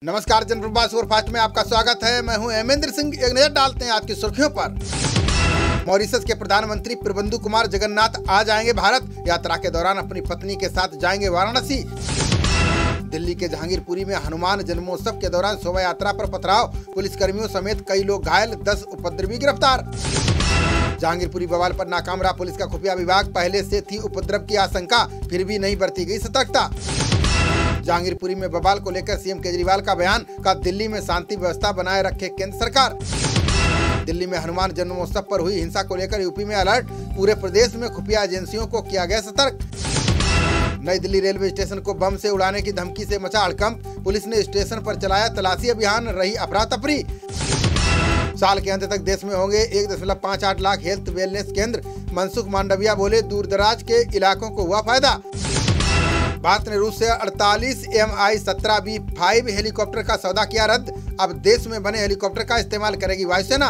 नमस्कार, जनप्रवास सुपरफास्ट में आपका स्वागत है। मैं हूं हेमेंद्र सिंह। एक नजर डालते हैं आज की सुर्खियों पर। मॉरिशस के प्रधानमंत्री प्रबंधु कुमार जगन्नाथ आ जाएंगे भारत। यात्रा के दौरान अपनी पत्नी के साथ जाएंगे वाराणसी। दिल्ली के जहांगीरपुरी में हनुमान जन्मोत्सव के दौरान शोभा यात्रा पर पथराव, पुलिसकर्मियों समेत कई लोग घायल, 10 उपद्रवी गिरफ्तार। जहांगीरपुरी बवाल पर नाकाम रहा पुलिस का खुफिया विभाग। पहले से थी उपद्रव की आशंका, फिर भी नहीं बरती गई सतर्कता। जहांगीरपुरी में बवाल को लेकर सीएम केजरीवाल का बयान का दिल्ली में शांति व्यवस्था बनाए रखे केंद्र सरकार। दिल्ली में हनुमान जन्मोत्सव पर हुई हिंसा को लेकर यूपी में अलर्ट, पूरे प्रदेश में खुफिया एजेंसियों को किया गया सतर्क। नई दिल्ली रेलवे स्टेशन को बम से उड़ाने की धमकी से मचा हड़कंप, पुलिस ने स्टेशन पर चलाया तलाशी अभियान, रही अफरा तफरी। साल के अंत तक देश में होंगे 1.58 लाख हेल्थ वेलनेस केंद्र, मनसुख मांडविया बोले दूरदराज के इलाकों को हुआ फायदा। भारत ने रूस से 48 Mi-17B5 हेलीकॉप्टर का सौदा किया रद्द, अब देश में बने हेलीकॉप्टर का इस्तेमाल करेगी वायुसेना।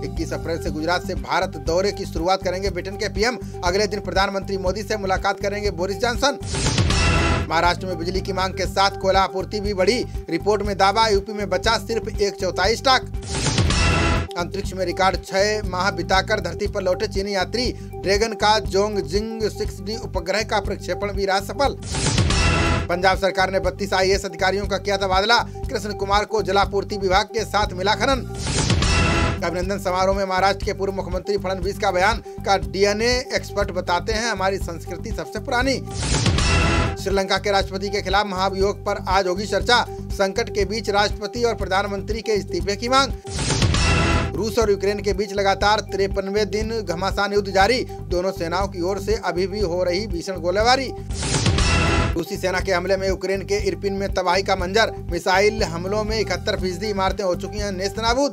21 अप्रैल से गुजरात से भारत दौरे की शुरुआत करेंगे ब्रिटेन के पीएम। अगले दिन प्रधानमंत्री मोदी से मुलाकात करेंगे बोरिस जॉनसन। महाराष्ट्र में बिजली की मांग के साथ कोयला आपूर्ति भी बढ़ी, रिपोर्ट में दावा यूपी में बचा सिर्फ 1/4 स्टॉक। अंतरिक्ष में रिकॉर्ड 6 माह बिताकर धरती पर लौटे चीनी यात्री, ड्रैगन का जोंगजिंग 6D उपग्रह का प्रक्षेपण भी रहा सफल। पंजाब सरकार ने 32 IAS अधिकारियों का किया तबादला, कृष्ण कुमार को जलापूर्ति विभाग के साथ मिला खनन। अभिनंदन समारोह में महाराष्ट्र के पूर्व मुख्यमंत्री फडणवीस का बयान का DNA एक्सपर्ट बताते हैं हमारी संस्कृति सबसे पुरानी। श्रीलंका के राष्ट्रपति के खिलाफ महाभियोग पर आज होगी चर्चा, संकट के बीच राष्ट्रपति और प्रधानमंत्री के इस्तीफे की मांग। रूस और यूक्रेन के बीच लगातार 53वें दिन घमासान युद्ध जारी, दोनों सेनाओं की ओर से अभी भी हो रही भीषण गोलीबारी। रूसी सेना के हमले में यूक्रेन के इरपिन में तबाही का मंजर, मिसाइल हमलों में 71% इमारतें हो चुकी हैं नेस्तनाबूद।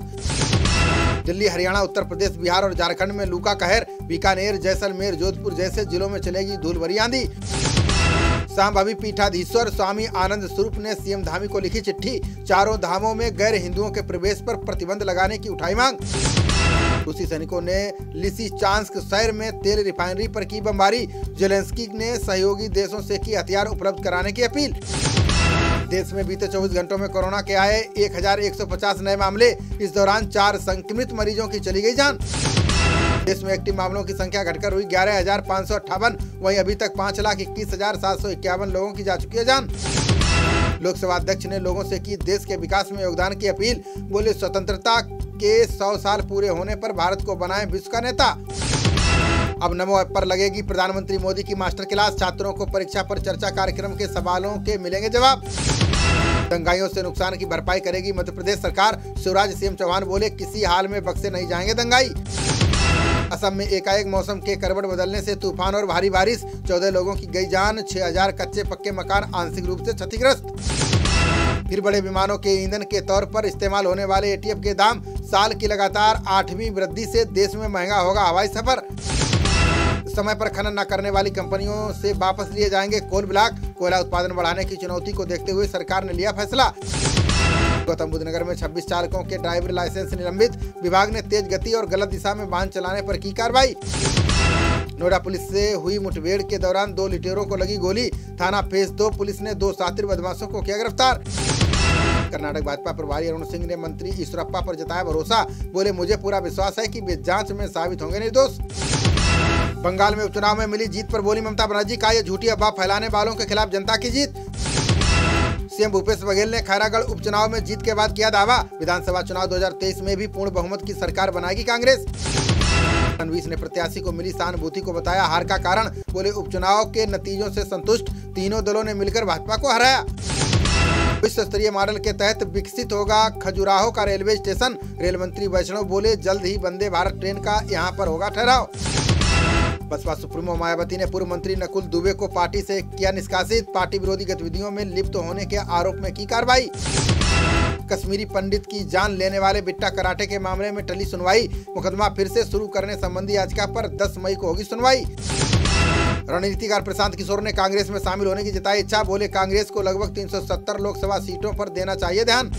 दिल्ली, हरियाणा, उत्तर प्रदेश, बिहार और झारखंड में लू का कहर, बीकानेर, जैसलमेर, जोधपुर जैसे जिलों में चलेगी धूल भरी आंधी। सांभवी पीठाधीश्वर स्वामी आनंद स्वरूप ने सीएम धामी को लिखी चिट्ठी, चारों धामों में गैर हिंदुओं के प्रवेश पर प्रतिबंध लगाने की उठाई मांग। रूसी सैनिकों ने लिसिचांस्क शहर में तेल रिफाइनरी पर की बमबारी, जेलेंस्की ने सहयोगी देशों से की हथियार उपलब्ध कराने की अपील। देश में बीते 24 घंटों में कोरोना के आए 1150 नए मामले, इस दौरान 4 संक्रमित मरीजों की चली गई जान। देश में एक्टिव मामलों की संख्या घटकर हुई 11,558, वहीं अभी तक 5,21,751 लोगों की जा चुकी है जान। लोकसभा अध्यक्ष ने लोगों से की देश के विकास में योगदान की अपील, बोले स्वतंत्रता के 100 साल पूरे होने पर भारत को बनाएं विश्व का नेता। अब नमो ऐप पर लगेगी प्रधानमंत्री मोदी की मास्टर क्लास, छात्रों को परीक्षा पर चर्चा कार्यक्रम के सवालों के मिलेंगे जवाब। दंगाइयों से नुकसान की भरपाई करेगी मध्य प्रदेश सरकार, शिवराज सीएम चौहान बोले किसी हाल में बख्शे नहीं जाएंगे दंगाई। असम में एकाएक मौसम के करवट बदलने से तूफान और भारी बारिश, 14 लोगों की गई जान, 6000 कच्चे पक्के मकान आंशिक रूप से क्षतिग्रस्त। फिर बड़े विमानों के ईंधन के तौर पर इस्तेमाल होने वाले ATF के दाम, साल की लगातार 8वीं वृद्धि से देश में महंगा होगा हवाई सफर। समय पर खनन न करने वाली कंपनियों से वापस लिए जाएंगे कोल ब्लॉक, कोयला उत्पादन बढ़ाने की चुनौती को देखते हुए सरकार ने लिया फैसला। गौतम बुद्ध नगर में 26 चालकों के ड्राइवर लाइसेंस निलंबित, विभाग ने तेज गति और गलत दिशा में वाहन चलाने पर की कार्रवाई। नोएडा पुलिस से हुई मुठभेड़ के दौरान 2 लुटेरों को लगी गोली, थाना फेज 2 पुलिस ने 2 शातिर बदमाशों को किया गिरफ्तार। कर्नाटक भाजपा प्रभारी अरुण सिंह ने मंत्री ईश्वरप्पा पर जताया भरोसा, बोले मुझे पूरा विश्वास है कि वे जांच में साबित होंगे निर्दोष। बंगाल में उपचुनाव में मिली जीत पर बोली ममता बनर्जी, का ये झूठी अफवाह फैलाने वालों के खिलाफ जनता की जीत। सीएम भूपेश बघेल ने खैरागढ़ उपचुनाव में जीत के बाद किया दावा, विधानसभा चुनाव 2023 में भी पूर्ण बहुमत की सरकार बनाएगी कांग्रेस। फडणवीस ने प्रत्याशी को मिली सहानुभूति को बताया हार का कारण, बोले उपचुनाव के नतीजों से संतुष्ट, तीनों दलों ने मिलकर भाजपा को हराया। विश्व स्तरीय मॉडल के तहत विकसित होगा खजुराहो का रेलवे स्टेशन, रेल मंत्री वैष्णव बोले जल्द ही वंदे भारत ट्रेन का यहाँ पर होगा ठहराव। बसपा सुप्रीमो मायावती ने पूर्व मंत्री नकुल दुबे को पार्टी से किया निष्कासित, पार्टी विरोधी गतिविधियों में लिप्त होने के आरोप में की कार्रवाई। कश्मीरी पंडित की जान लेने वाले बिट्टा कराटे के मामले में टली सुनवाई, मुकदमा फिर से शुरू करने संबंधी याचिका पर 10 मई को होगी सुनवाई। रणनीतिकार प्रशांत किशोर ने कांग्रेस में शामिल होने की जताई इच्छा, बोले कांग्रेस को लगभग 370 लोकसभा सीटों पर देना चाहिए ध्यान।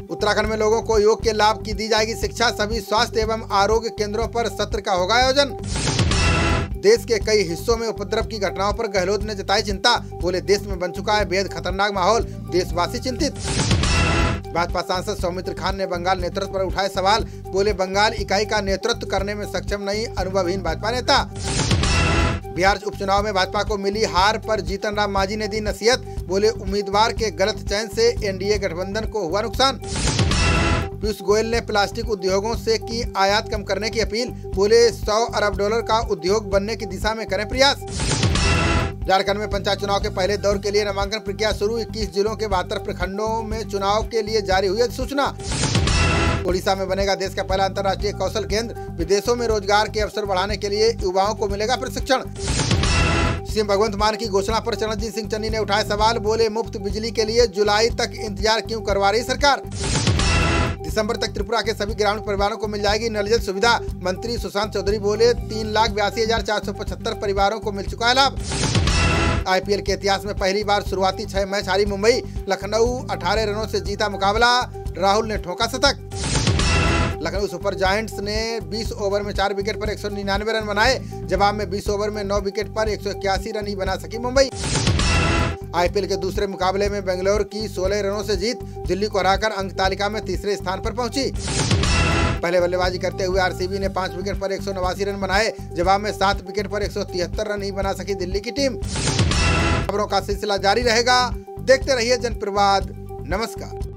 उत्तराखंड में लोगों को योग के लाभ की दी जाएगी शिक्षा, सभी स्वास्थ्य एवं आरोग्य केंद्रों पर सत्र का होगा आयोजन। देश के कई हिस्सों में उपद्रव की घटनाओं पर गहलोत ने जताई चिंता। बोले देश में बन चुका है बेहद खतरनाक माहौल, देशवासी चिंतित। भाजपा सांसद सौमित्र खान ने बंगाल नेतृत्व पर उठाए सवाल। बोले बंगाल इकाई का नेतृत्व करने में सक्षम नहीं अनुभवहीन भाजपा नेता। बिहार उपचुनाव में भाजपा को मिली हार पर जीतन राम मांझी ने दी नसीहत। बोले उम्मीदवार के गलत चयन से एनडीए गठबंधन को हुआ नुकसान। पीयूष गोयल ने प्लास्टिक उद्योगों से की आयात कम करने की अपील। बोले 100 अरब डॉलर का उद्योग बनने की दिशा में करें प्रयास। झारखंड में पंचायत चुनाव के पहले दौर के लिए नामांकन प्रक्रिया शुरू। 21 जिलों के 72 प्रखंडों में चुनाव के लिए जारी हुई अधिसूचना। ओडिशा में बनेगा देश का पहला अंतर्राष्ट्रीय कौशल केंद्र। विदेशों में रोजगार के अवसर बढ़ाने के लिए युवाओं को मिलेगा प्रशिक्षण। सीएम भगवंत मान की घोषणा पर चरणजीत सिंह चन्नी ने उठाए सवाल। बोले मुफ्त बिजली के लिए जुलाई तक इंतजार क्यों करवा रही सरकार। दिसंबर तक त्रिपुरा के सभी ग्रामीण परिवारों को मिल जाएगी नल जल सुविधा। मंत्री सुशांत चौधरी बोले 3,82,475 परिवारों को मिल चुका है लाभ। आईपीएल के इतिहास में पहली बार शुरुआती 6 मैच हारी मुंबई। लखनऊ 18 रनों से जीता मुकाबला, राहुल ने ठोका शतक। लखनऊ सुपर जायंट्स ने 20 ओवर में 4 विकेट पर 199 रन बनाए। जवाब में 20 ओवर में 9 विकेट पर 181 रन ही बना सकी मुंबई। आईपीएल के दूसरे मुकाबले में बेंगलोर की 16 रनों से जीत दिल्ली को हराकर अंक तालिका में तीसरे स्थान पर पहुंची। पहले बल्लेबाजी करते हुए आरसीबी ने 5 विकेट पर 189 रन बनाए। जवाब में 7 विकेट पर 173 रन ही बना सकी दिल्ली की टीम। खबरों का सिलसिला जारी रहेगा, देखते रहिए जनप्रवाद। नमस्कार।